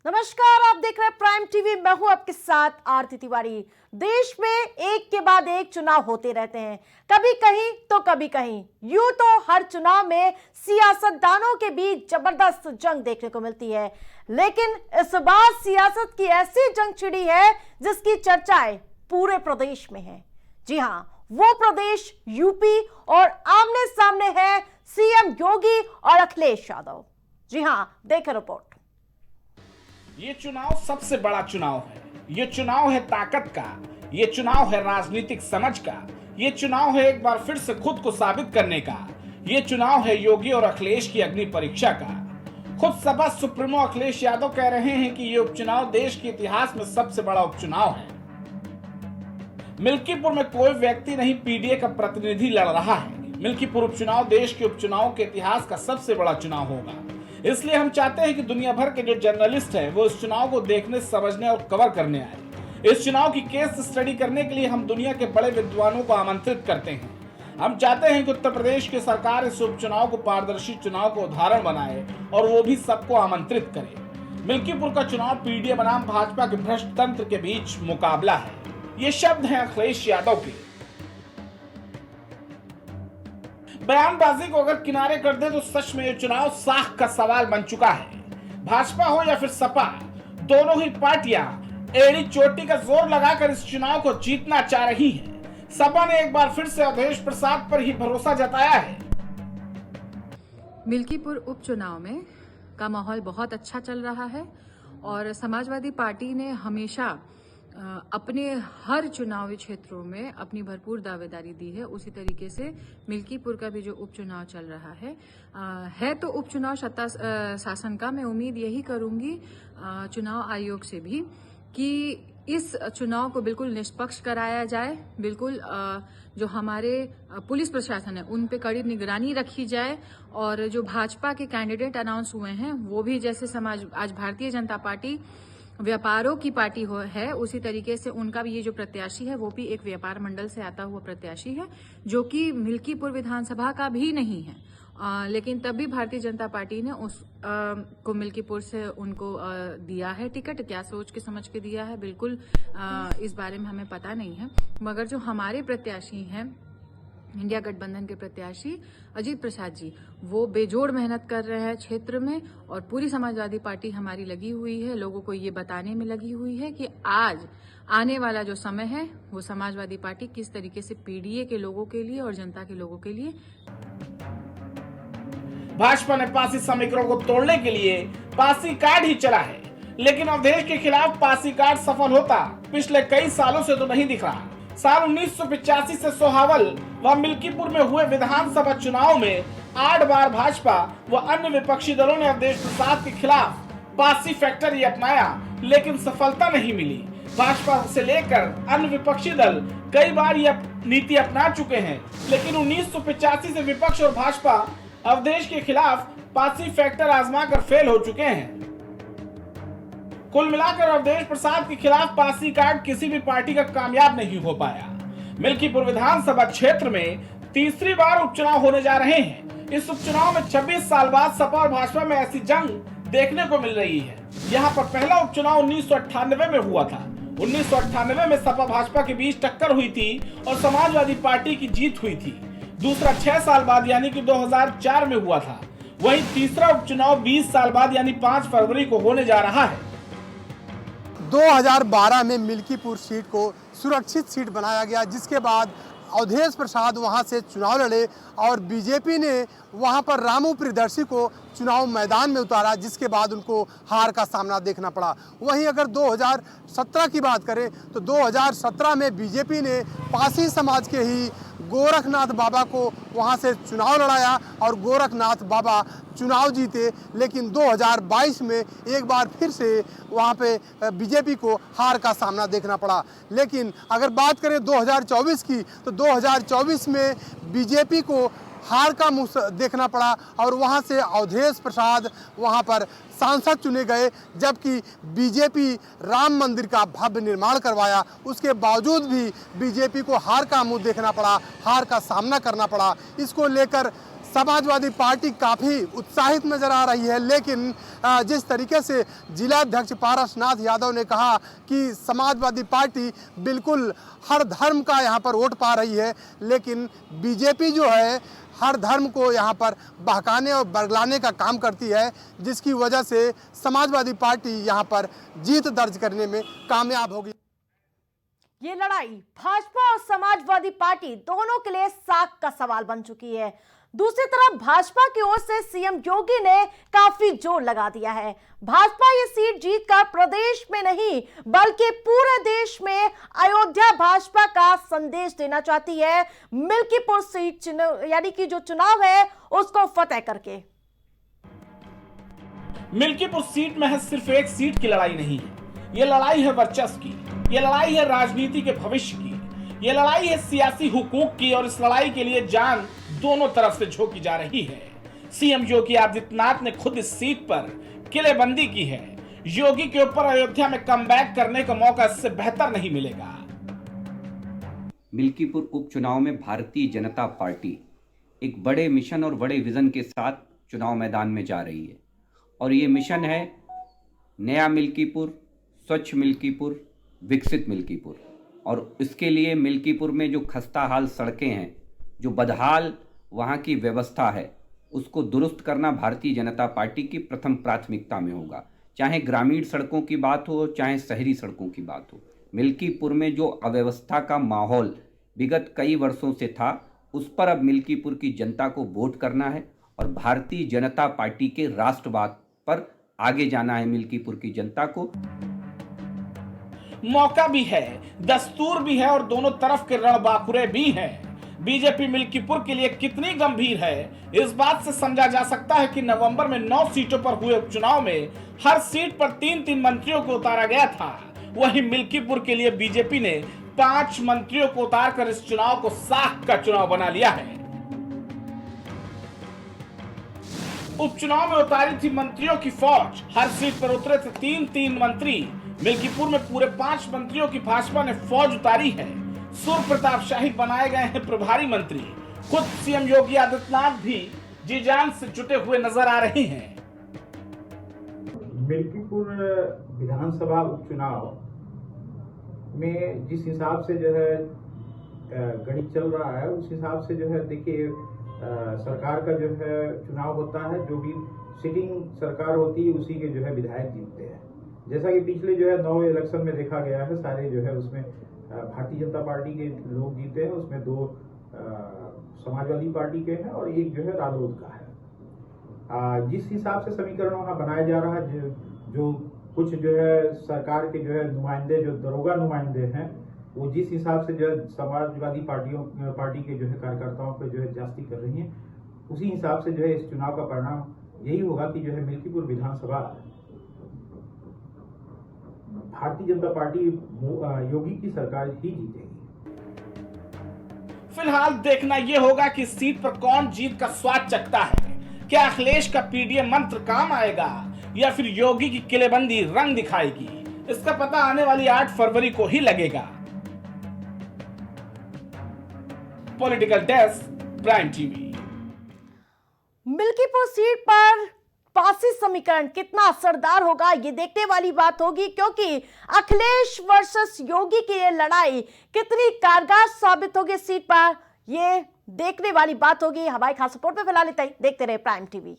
नमस्कार, आप देख रहे हैं प्राइम टीवी। मैं हूं आपके साथ आरती तिवारी। देश में एक के बाद एक चुनाव होते रहते हैं, कभी कहीं तो कभी कहीं। यूं तो हर चुनाव में सियासतदानों के बीच जबरदस्त जंग देखने को मिलती है, लेकिन इस बार सियासत की ऐसी जंग छिड़ी है जिसकी चर्चाएं पूरे प्रदेश में है। जी हां, वो प्रदेश यूपी, और आमने सामने है सीएम योगी और अखिलेश यादव। जी हां, देखें रिपोर्ट। ये चुनाव सबसे बड़ा चुनाव है। ये चुनाव है ताकत का, ये चुनाव है राजनीतिक समझ का, ये चुनाव है एक बार फिर से खुद को साबित करने का। ये चुनाव है योगी और अखिलेश की अग्नि परीक्षा का। खुद सपा सुप्रीमो अखिलेश यादव कह रहे हैं कि ये उपचुनाव देश के इतिहास में सबसे बड़ा उपचुनाव है। मिल्कीपुर में कोई व्यक्ति नहीं, पीडीए का प्रतिनिधि लड़ रहा है। मिल्कीपुर उपचुनाव देश के उपचुनाव के इतिहास का सबसे बड़ा चुनाव होगा। इसलिए हम चाहते हैं कि दुनिया भर के जो जर्नलिस्ट हैं वो इस चुनाव को देखने, समझने और कवर करने आए। इस चुनाव की केस स्टडी करने के लिए हम दुनिया के बड़े विद्वानों को आमंत्रित करते हैं। हम चाहते हैं कि उत्तर प्रदेश की सरकार इस उपचुनाव को पारदर्शी चुनाव का उदाहरण बनाए और वो भी सबको आमंत्रित करे। मिल्कीपुर का चुनाव पीडीए बनाम भाजपा के भ्रष्ट तंत्र के बीच मुकाबला है। ये शब्द हैं अखिलेश यादव के। बयानबाजी को अगर किनारे कर दे तो सच में ये चुनाव साख का सवाल बन चुका है। भाजपा हो या फिर सपा, दोनों ही पार्टियां एड़ी चोटी का जोर लगाकर इस चुनाव को जीतना चाह रही हैं। सपा ने एक बार फिर से अवधेश प्रसाद पर ही भरोसा जताया है। मिल्कीपुर उपचुनाव में का माहौल बहुत अच्छा चल रहा है और समाजवादी पार्टी ने हमेशा अपने हर चुनावी क्षेत्रों में अपनी भरपूर दावेदारी दी है। उसी तरीके से मिल्कीपुर का भी जो उपचुनाव चल रहा है तो उपचुनाव सत्ता शासन का। मैं उम्मीद यही करूंगी चुनाव आयोग से भी कि इस चुनाव को बिल्कुल निष्पक्ष कराया जाए। बिल्कुल जो हमारे पुलिस प्रशासन है उन पे कड़ी निगरानी रखी जाए, और जो भाजपा के कैंडिडेट अनाउंस हुए हैं वो भी, जैसे आज भारतीय जनता पार्टी व्यापारों की पार्टी है, उसी तरीके से उनका भी ये जो प्रत्याशी है वो भी एक व्यापार मंडल से आता हुआ प्रत्याशी है, जो कि मिल्कीपुर विधानसभा का भी नहीं है। लेकिन तब भी भारतीय जनता पार्टी ने उस को मिल्कीपुर से उनको दिया है टिकट। क्या सोच के समझ के दिया है, बिल्कुल इस बारे में हमें पता नहीं है। मगर जो हमारे प्रत्याशी हैं, इंडिया गठबंधन के प्रत्याशी अजीत प्रसाद जी, वो बेजोड़ मेहनत कर रहे हैं क्षेत्र में, और पूरी समाजवादी पार्टी हमारी लगी हुई है, लोगों को ये बताने में लगी हुई है कि आज आने वाला जो समय है वो समाजवादी पार्टी किस तरीके से पीडीए के लोगों के लिए और जनता के लोगों के लिए। भाजपा ने पासी समीकरण को तोड़ने के लिए पासी कार्ड ही चला है, लेकिन अवधेश के खिलाफ पासी कार्ड सफल होता पिछले कई सालों से तो नहीं दिख रहा। साल 1985 से सोहावल व मिल्कीपुर में हुए विधानसभा चुनाव में 8 बार भाजपा व अन्य विपक्षी दलों ने अवधेश प्रसाद के खिलाफ पासी फैक्टर ही अपनाया, लेकिन सफलता नहीं मिली। भाजपा से लेकर अन्य विपक्षी दल कई बार यह नीति अपना चुके हैं, लेकिन 1985 से विपक्ष और भाजपा अवधेश के खिलाफ पासी फैक्टर आजमा कर फेल हो चुके हैं। कुल मिलाकर अवधेश प्रसाद के खिलाफ पासी कार्ड किसी भी पार्टी का कामयाब नहीं हो पाया। मिल्कीपुर विधानसभा क्षेत्र में तीसरी बार उपचुनाव होने जा रहे हैं। इस उपचुनाव में 26 साल बाद सपा और भाजपा में ऐसी जंग देखने को मिल रही है। यहाँ पर पहला उपचुनाव 1998 में हुआ था। 1998 में सपा भाजपा के बीच टक्कर हुई थी और समाजवादी पार्टी की जीत हुई थी। दूसरा 6 साल बाद यानी कि 2004 में हुआ था। वहीं तीसरा उपचुनाव 20 साल बाद यानी 5 फरवरी को होने जा रहा है। 2012 में मिल्कीपुर सीट को सुरक्षित सीट बनाया गया, जिसके बाद अवधेश प्रसाद वहां से चुनाव लड़े और बीजेपी ने वहां पर रामू प्रियदर्शी को चुनाव मैदान में उतारा, जिसके बाद उनको हार का सामना देखना पड़ा। वहीं अगर 2017 की बात करें तो 2017 में बीजेपी ने पासी समाज के ही गोरखनाथ बाबा को वहां से चुनाव लड़ाया और गोरखनाथ बाबा चुनाव जीते। लेकिन 2022 में एक बार फिर से वहां पे बीजेपी को हार का सामना देखना पड़ा। लेकिन अगर बात करें 2024 की तो 2024 में बीजेपी को हार का मुंह देखना पड़ा और वहां से अवधेश प्रसाद वहां पर सांसद चुने गए, जबकि बीजेपी राम मंदिर का भव्य निर्माण करवाया। उसके बावजूद भी बीजेपी को हार का मुंह देखना पड़ा, हार का सामना करना पड़ा। इसको लेकर समाजवादी पार्टी काफ़ी उत्साहित नजर आ रही है, लेकिन जिस तरीके से जिलाध्यक्ष पारसनाथ यादव ने कहा कि समाजवादी पार्टी बिल्कुल हर धर्म का यहाँ पर वोट पा रही है, लेकिन बीजेपी जो है हर धर्म को यहाँ पर बहकाने और बरगलाने का काम करती है, जिसकी वजह से समाजवादी पार्टी यहाँ पर जीत दर्ज करने में कामयाब होगी। ये लड़ाई भाजपा और समाजवादी पार्टी दोनों के लिए साख का सवाल बन चुकी है। दूसरी तरफ भाजपा की ओर से सीएम योगी ने काफी जोर लगा दिया है। भाजपा ये सीट जीतकर प्रदेश में नहीं बल्कि पूरे देश में अयोध्या भाजपा का संदेश देना चाहती है। मिल्कीपुर सीट यानी कि जो चुनाव है उसको फतेह करके। मिल्कीपुर सीट में है सिर्फ एक सीट की लड़ाई नहीं है, ये लड़ाई है वर्चस्व की, ये लड़ाई है राजनीति के भविष्य की, ये लड़ाई है सियासी हुकूक की, और इस लड़ाई के लिए जान दोनों तरफ से झोंकी जा रही है। सीएम योगी आदित्यनाथ ने खुद इस सीट पर किलेबंदी की है। योगी के ऊपर अयोध्या में कमबैक करने का मौका इससे बेहतर नहीं मिलेगा। मिल्कीपुर उपचुनाव में भारतीय जनता पार्टी एक बड़े मिशन और बड़े विजन के साथ चुनाव मैदान में जा रही है, और ये मिशन है नया मिल्कीपुर, स्वच्छ मिल्कीपुर, विकसित मिल्कीपुर। और इसके लिए मिल्कीपुर में जो खस्ता हाल सड़कें हैं, जो बदहाल वहाँ की व्यवस्था है, उसको दुरुस्त करना भारतीय जनता पार्टी की प्रथम प्राथमिकता में होगा। चाहे ग्रामीण सड़कों की बात हो, चाहे शहरी सड़कों की बात हो। मिल्कीपुर में जो अव्यवस्था का माहौल विगत कई वर्षों से था, उस पर अब मिल्कीपुर की जनता को वोट करना है और भारतीय जनता पार्टी के राष्ट्रवाद पर आगे जाना है मिल्कीपुर की जनता को। मौका भी है, दस्तूर भी है और दोनों तरफ के रणबांकुरे भी हैं। बीजेपी मिल्कीपुर के लिए कितनी गंभीर है, इस बात से समझा जा सकता है कि नवंबर में 9 सीटों पर हुए उपचुनाव में हर सीट पर 3-3 मंत्रियों को उतारा गया था। वहीं मिल्कीपुर के लिए बीजेपी ने 5 मंत्रियों को उतारकर इस चुनाव को साख का चुनाव बना लिया है। उपचुनाव में उतारी थी मंत्रियों की फौज, हर सीट पर उतरे थे 3-3 मंत्री। मिल्कीपुर में पूरे 5 मंत्रियों की भाजपा ने फौज उतारी है। सुर प्रताप शाही बनाए गए हैं प्रभारी मंत्री। खुद सीएम योगी आदित्यनाथ भी जी जान से जुटे हुए नजर आ रहे हैं। मिल्कीपुर विधानसभा उपचुनाव में जिस हिसाब से जो है गणित चल रहा है, उस हिसाब से जो है देखिए सरकार का जो है चुनाव होता है, जो भी सिटिंग सरकार होती है उसी के जो है विधायक जीतते हैं। जैसा कि पिछले जो है 9 इलेक्शन में देखा गया है, सारे जो है उसमें भारतीय जनता पार्टी के लोग जीते हैं। उसमें 2 समाजवादी पार्टी के हैं और एक जो है रालोद का है। जिस हिसाब से समीकरण वहाँ बनाया जा रहा है, जो कुछ जो है सरकार के जो है नुमाइंदे, जो दरोगा नुमाइंदे हैं, वो जिस हिसाब से जो है समाजवादी पार्टी के जो है कार्यकर्ताओं पर जो है जास्ती कर रही हैं, उसी हिसाब से जो है इस चुनाव का परिणाम यही होगा कि जो है मिल्कीपुर विधानसभा भारतीय जनता पार्टी योगी की सरकार ही जीतेगी। फिलहाल देखना यह होगा कि इस सीट पर कौन जीत का स्वाद चखता है। क्या अखिलेश का पीडीएम मंत्र काम आएगा या फिर योगी की किलेबंदी रंग दिखाएगी? इसका पता आने वाली 8 फरवरी को ही लगेगा। Political desk, prime TV. Milkipur seat पर पासी समीकरण कितना असरदार होगा ये देखने वाली बात होगी, क्योंकि अखिलेश वर्सेस योगी की ये लड़ाई कितनी कारगर साबित होगी सीट पर, ये देखने वाली बात होगी। हमारी खास रिपोर्ट में फिलहाल इतना ही। देखते रहे प्राइम टीवी।